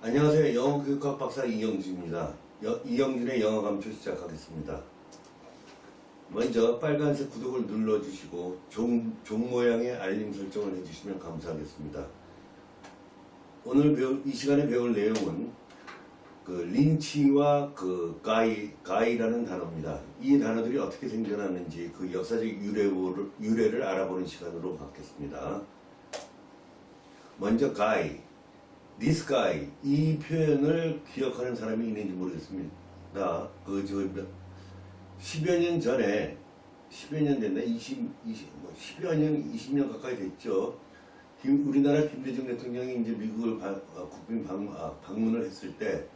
안녕하세요. 영어교육학 박사 이영준입니다. 이영준의 영어 감초 시작하겠습니다. 먼저 빨간색 구독을 눌러주시고 종 모양의 알림 설정을 해주시면 감사하겠습니다. 오늘 이 시간에 배울 내용은 린치와 가이라는 단어입니다. 이 단어들이 어떻게 생겨났는지 그 역사적 유래를 알아보는 시간으로 갖겠습니다. 먼저 가이. This guy, 이 표현을 기억하는 사람이 있는지 모르겠습니다. 10여 년 전에, 10여 년 됐나? 10여 년, 20년 가까이 됐죠. 우리나라 김대중 대통령이 이제 미국을 국빈 방문을 했을 때,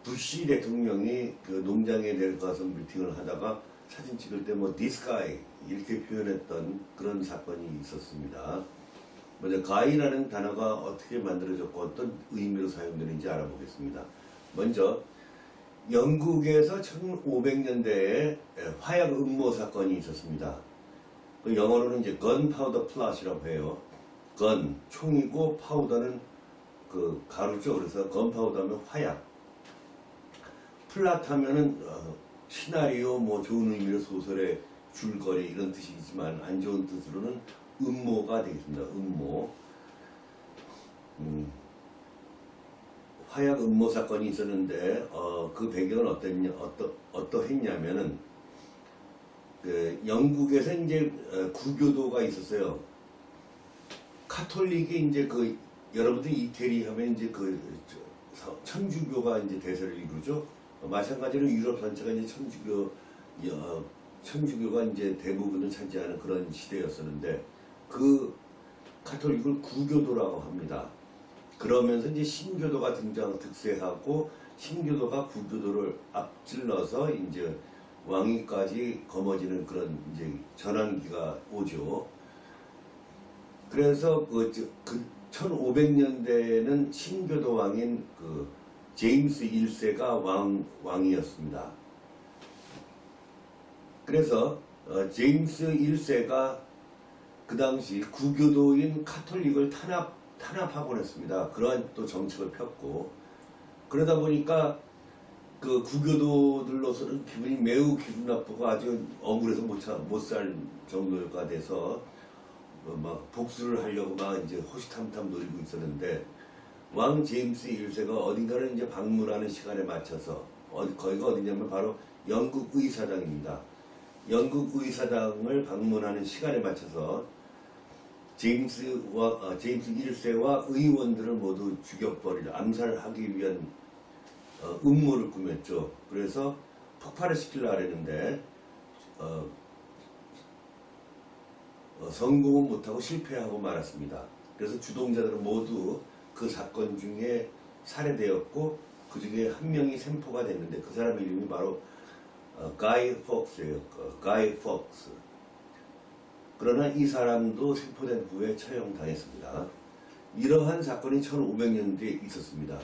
부시 대통령이 농장에 내려가서 미팅을 하다가 사진 찍을 때 this guy, 이렇게 표현했던 그런 사건이 있었습니다. 먼저 가이라는 단어가 어떻게 만들어졌고 어떤 의미로 사용되는지 알아보겠습니다. 먼저 영국에서 1500년대에 화약 음모 사건이 있었습니다. 영어로는 이제 gunpowder plot이라고 해요. 건 총이고 파우더는 가루죠. 그래서 gunpowder면 화약. 플랫 하면은 시나리오 좋은 의미로 소설의 줄거리 이런 뜻이지만 안 좋은 뜻으로는 음모가 되겠습니다. 음모. 화약 음모 사건이 있었는데 그 배경은 어떠했냐면은 영국에서 이제 구교도가 있었어요. 카톨릭이 이제 여러분들 이태리 하면 이제 천주교가 이제 대세를 이루죠. 마찬가지로 유럽 전체가 이제 천주교가 이제 대부분을 차지하는 그런 시대였었는데 그 카톨릭을 구교도라고 합니다. 그러면서 이제 신교도가 득세하고 신교도가 구교도를 앞질러서 이제 왕위까지 거머쥐는 그런 이제 전환기가 오죠. 그래서 1500년대에는 신교도 왕인 제임스 1세가 왕이었습니다. 그래서 제임스 1세가 그 당시 구교도인 카톨릭을 탄압하곤 했습니다. 그러한 또 정책을 폈고, 그러다 보니까 구교도들로서는 기분이 매우 기분 나쁘고 아주 억울해서 못 살 정도가 돼서 막 복수를 하려고 막 이제 호시탐탐 노리고 있었는데, 왕 제임스 1세가 어딘가를 이제 방문하는 시간에 맞춰서 거기가 어디냐면 바로 영국 의사당입니다. 영국 의사당을 방문하는 시간에 맞춰서 제임스 1세와 의원들을 모두 암살하기 위한 음모를 꾸몄죠. 그래서 폭발을 시키려고 했는데 성공은 못하고 실패하고 말았습니다. 그래서 주동자들은 모두 그 사건 중에 살해되었고 그 중에 한 명이 생포가 됐는데 그 사람 이름이 바로 가이 폭스예요. 가이 폭스. 그러나 이 사람도 생포된 후에 처형당했습니다. 이러한 사건이 1500년대에 있었습니다.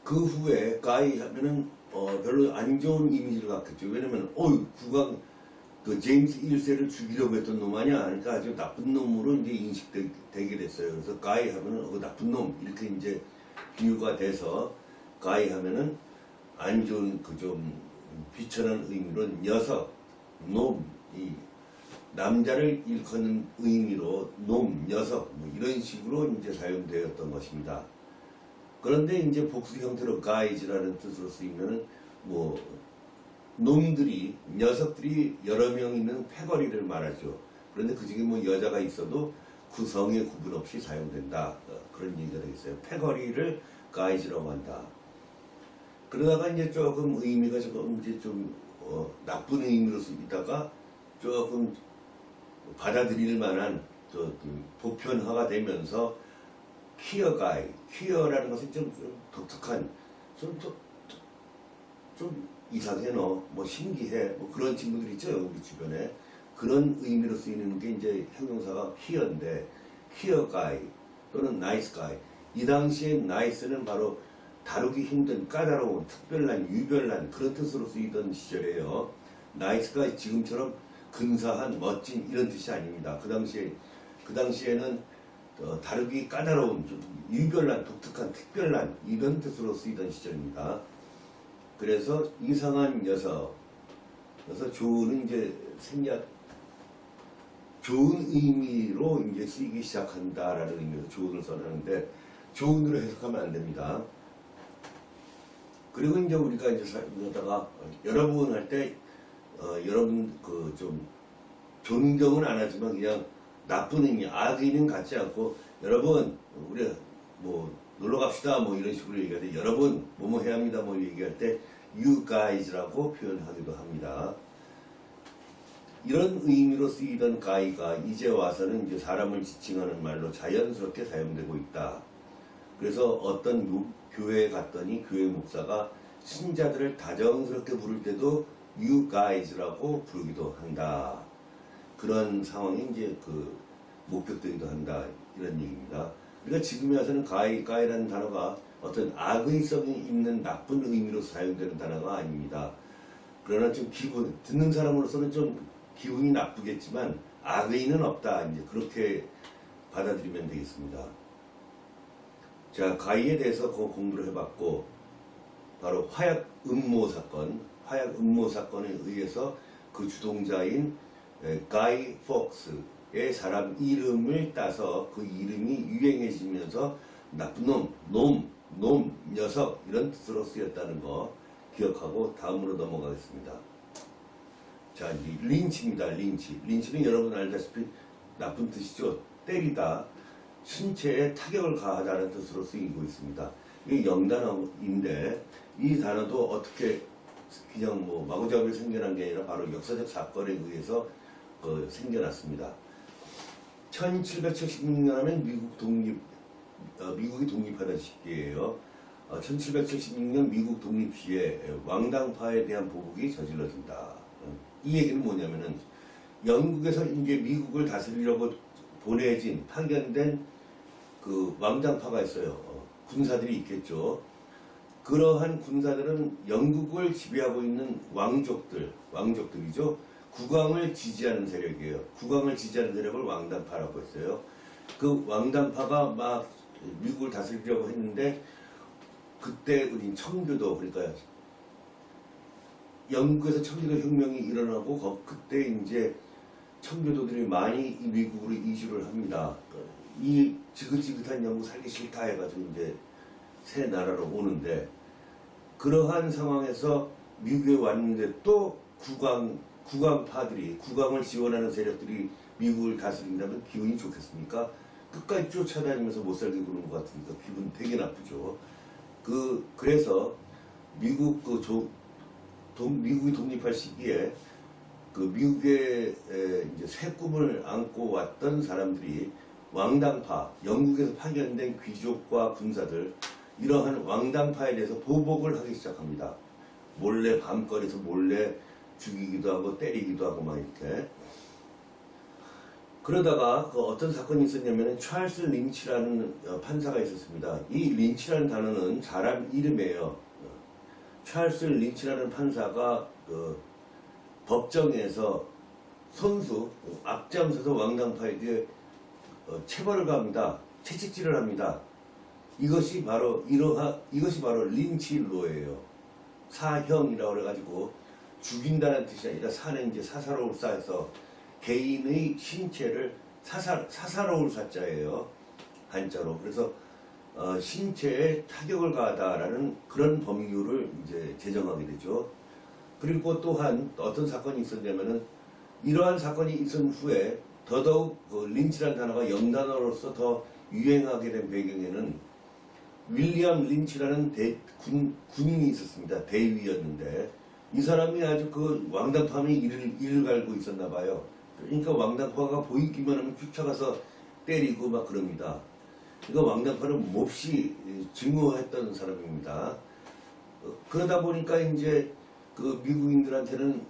그 후에 가이 하면은 별로 안 좋은 이미지를 갖겠죠. 왜냐면 제임스 1세를 죽이려고 했던 놈 아니야. 그러니까 아주 나쁜 놈으로 이제 인식되게 됐어요. 그래서 가이 하면은 나쁜 놈 이렇게 이제 비유가 돼서 가이 하면은 안 좋은 좀 비천한 의미로 녀석, 놈, 이 남자를 일컫는 의미로 놈, 녀석 이런 식으로 이제 사용되었던 것입니다. 그런데 이제 복수 형태로 가이즈라는 뜻으로 쓰이면은 놈들이 녀석들이 여러 명 있는 패거리를 말하죠. 그런데 그 중에 여자가 있어도 그 성의 구분 없이 사용된다. 그런 얘기가 되겠어요. 패거리를 가이즈라고 한다. 그러다가 이제 조금 의미가 좀 나쁜 의미로 쓰이다가 조금 받아들일 만한 보편화가 되면서 퀴어가이, 퀴어라는 것은 좀 독특한, 좀 이상해 신기해 그런 친구들 있죠 우리 주변에. 그런 의미로 쓰이는 게 이제 형용사가 퀴어인데 퀴어가이 또는 나이스가이. 이 당시에 나이스는 바로 다루기 힘든 까다로운 특별한 유별난 그런 뜻으로 쓰이던 시절이에요. 나이스가 지금처럼 근사한 멋진 이런 뜻이 아닙니다. 그 당시에는 다르기 까다로운 좀 유별난, 독특한, 특별한 이런 뜻으로 쓰이던 시절입니다. 그래서 이상한 녀석, 그래서 조은은 이제 좋은 의미로 이제 쓰이기 시작한다라는 의미로 조은을 써놨는데 조은으로 해석하면 안 됩니다. 그리고 이제 우리가 이제 여기다가 여러분 할 때 여러분 그 좀 존경은 안 하지만 그냥 나쁜 의미, 악의는 갖지 않고 여러분 우리 뭐 놀러 갑시다 뭐 이런 식으로 얘기할 때 여러분 뭐뭐 해야 합니다 뭐 얘기할 때 you guys라고 표현하기도 합니다. 이런 의미로 쓰이던 guy가 이제 와서는 이제 사람을 지칭하는 말로 자연스럽게 사용되고 있다. 그래서 어떤 교회에 갔더니 교회 목사가 신자들을 다정스럽게 부를 때도 you guys라고 부르기도 한다. 그런 상황이 이제 목격되기도 한다. 이런 얘기입니다. 그러니까 지금에 와서는 guy라는 단어가 어떤 악의성이 있는 나쁜 의미로 사용되는 단어가 아닙니다. 그러나 좀 듣는 사람으로서는 좀 기분이 나쁘겠지만 악의는 없다. 이제 그렇게 받아들이면 되겠습니다. 자, 가이에 대해서 공부를 해봤고, 바로 화약 음모 사건에 의해서 그 주동자인 가이 폭스의 사람 이름을 따서 그 이름이 유행해지면서 나쁜 놈, 녀석 이런 뜻으로 쓰였다는 거 기억하고 다음으로 넘어가겠습니다. 자, 이제 린치입니다. 린치는 여러분 알다시피 나쁜 뜻이죠. 때리다, 신체에 타격을 가하다는 뜻으로 쓰이고 있습니다. 이게 영단어인데 이 단어도 어떻게 그냥 뭐 마구잡이로 생겨난 게 아니라 바로 역사적 사건에 의해서 생겨났습니다. 1776년은 미국이 독립하던 시기예요. 1776년 미국 독립 시에 왕당파에 대한 보복이 저질러진다. 이 얘기는 뭐냐면은 영국에서 이제 미국을 다스리려고 파견된 그 왕당파가 있어요. 군사들이 있겠죠. 그러한 군사들은 영국을 지배하고 있는 왕족들이죠. 국왕을 지지하는 세력이에요. 국왕을 지지하는 세력을 왕당파라고 했어요. 그 왕당파가 막 미국을 다스리려고 했는데 그때 우리 청교도, 그러니까 영국에서 청교도 혁명이 일어나고 그때 이제 청교도들이 많이 미국으로 이주를 합니다. 이 지긋지긋한 영국 살기 싫다 해가지고 이제 새 나라로 오는데, 그러한 상황에서 미국에 왔는데 또 국왕파들이, 국왕을 지원하는 세력들이 미국을 다스린다면 기분이 좋겠습니까? 끝까지 쫓아다니면서 못 살게 구는 것 같으니까 기분 되게 나쁘죠. 그래서 미국이 독립할 시기에 미국의 이제 새 꿈을 안고 왔던 사람들이 왕당파, 영국에서 파견된 귀족과 군사들, 이러한 왕당파에 대해서 보복을 하기 시작합니다. 몰래 밤거리에서 몰래 죽이기도 하고 때리기도 하고 막 이렇게. 그러다가 어떤 사건이 있었냐면 찰스 린치라는 판사가 있었습니다. 이 린치라는 단어는 사람 이름이에요. 찰스 린치라는 판사가 법정에서 앞장서서 왕당파에게 체벌을 가합니다. 채찍질을 합니다. 이것이 바로 린치로예요. 사형이라고 그래가지고 죽인다는 뜻이 아니라 사는 이제 사사로울 사에서 개인의 신체를 사사로울 사자예요. 한자로. 그래서 신체에 타격을 가하다라는 그런 법률을 이제 제정하게 되죠. 그리고 또한 어떤 사건이 있었냐면은 이러한 사건이 있은 후에 더더욱 린치라는 단어가 영단어로서 더 유행하게 된 배경에는 윌리엄 린치라는 군인이 있었습니다. 대위였는데 이 사람이 아주 왕당파에 이를 갈고 있었나 봐요. 그러니까 왕당파가 보이기만 하면 쫓아가서 때리고 막 그럽니다. 그러니까 왕당파를 몹시 증오했던 사람입니다. 그러다 보니까 이제 미국인들한테는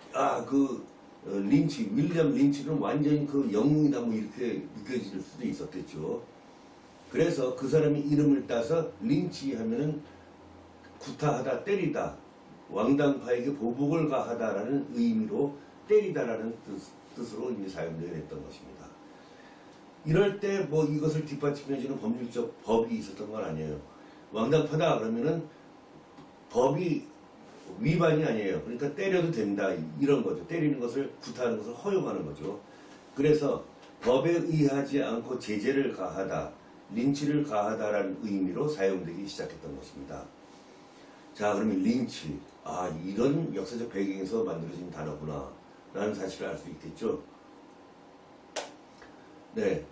윌리엄 린치는 완전히 영웅이다 뭐 이렇게 느껴질 수도 있었겠죠. 그래서 그 사람이 이름을 따서 린치 하면은 구타하다, 때리다, 왕당파에게 보복을 가하다라는 의미로 때리다라는 뜻으로 이제 사용되어 했던 것입니다. 이럴 때 뭐 이것을 뒷받침해주는 법률적 법이 있었던 건 아니에요. 왕당파다 그러면은 법이 위반이 아니에요. 그러니까 때려도 된다 이런 거죠. 때리는 것을 구타하는 것을 허용하는 거죠. 그래서 법에 의하지 않고 제재를 가하다, 린치를 가하다라는 의미로 사용되기 시작했던 것입니다. 자, 그러면 린치, 이런 역사적 배경에서 만들어진 단어구나 라는 사실을 알 수 있겠죠. 네,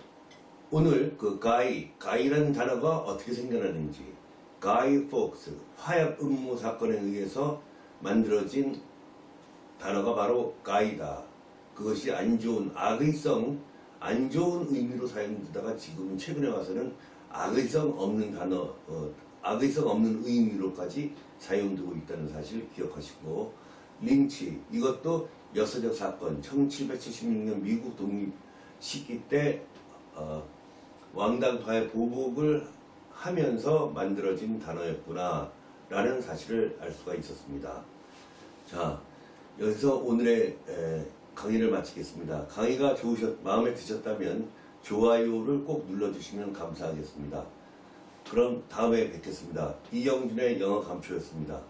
오늘 그 가이라는 단어가 어떻게 생겨나는지, 가이 폭스 화약 음모 사건에 의해서 만들어진 단어가 바로 가이다. 그것이 안 좋은 악의성, 안 좋은 의미로 사용되다가 지금 최근에 와서는 악의성 없는 단어, 악의성 없는 의미로까지 사용되고 있다는 사실 기억하시고, 린치, 이것도 역사적 사건, 1776년 미국 독립 시기 때 왕당파의 보복을 하면서 만들어진 단어였구나 라는 사실을 알 수가 있었습니다. 자, 여기서 오늘의 강의를 마치겠습니다. 강의가 마음에 드셨다면 좋아요를 꼭 눌러주시면 감사하겠습니다. 그럼 다음에 뵙겠습니다. 이영준의 영어 감초였습니다.